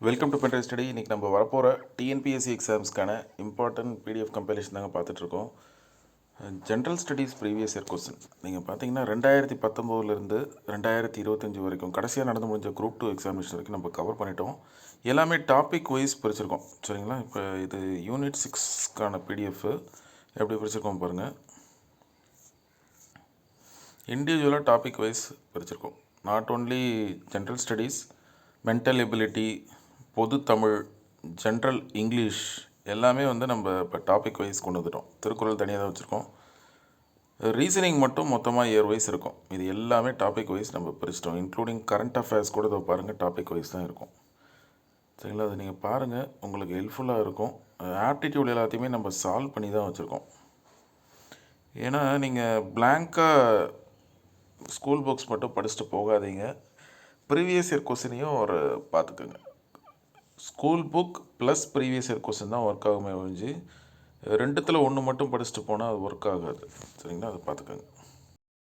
Welcome to pen drive study. இன்றைக்கி நம்ம வரப்போகிற டிஎன்பிஎஸ்சி எக்ஸாம்ஸ்க்கான இம்பார்ட்டன்ட் பிடிஎஃப் கம்பைலேஷன் தாங்க பார்த்துட்ருக்கோம். General studies previous year question நீங்கள் பார்த்தீங்கன்னா 2019 2025 வரைக்கும் கடைசியாக நடந்து முடிஞ்ச குரூப் 2 எக்ஸாமினேஷன் வரைக்கும் நம்ம கவர் பண்ணிட்டோம். எல்லாமே டாபிக் வைஸ் பிரிச்சிருக்கோம், சரிங்களா? இப்போ இது யூனிட் 6க்கான பிடிஎஃப் எப்படி பிரிச்சிருக்கோம் பாருங்கள். இண்டிவிஜுவலாக டாபிக் வைஸ் பிரிச்சிருக்கோம். Not only general studies, mental ability, பொது தமிழ், ஜென்ரல் இங்கிலீஷ் எல்லாமே நம்ம இப்போ டாபிக் வைஸ் கொண்டு வந்துட்டோம். திருக்குறள் தனியாக தான் வச்சுருக்கோம். ரீசனிங் மட்டும் மொத்தமாக இயர் வைஸ் இருக்கும். இது எல்லாமே டாபிக் வைஸ் நம்ம பிரிச்சிட்டோம். இன்க்ளூடிங் கரண்ட் அஃபேர்ஸ் கூட இதை பாருங்கள், டாபிக் வைஸ் தான் இருக்கும், சரிங்களா? அது நீங்கள் பாருங்கள், உங்களுக்கு ஹெல்ப்ஃபுல்லாக இருக்கும். ஆப்டிடியூட் எல்லாத்தையுமே நம்ம சால்வ் பண்ணி தான் வச்சுருக்கோம். ஏன்னா நீங்கள் பிளாங்காக ஸ்கூல் புக்ஸ் மட்டும் படிச்சுட்டு போகாதீங்க. ப்ரீவியஸ் இயர் கொஸ்டினையும் ஒரு பார்த்துக்கோங்க. School book plus previous year question தான் ஒர்க் ஆகுமே ஒழிஞ்சு ரெண்டுத்தில் ஒன்று மட்டும் படிச்சுட்டு போனால் அது ஒர்க் ஆகாது, சரிங்களா? அதை பார்த்துக்கோங்க.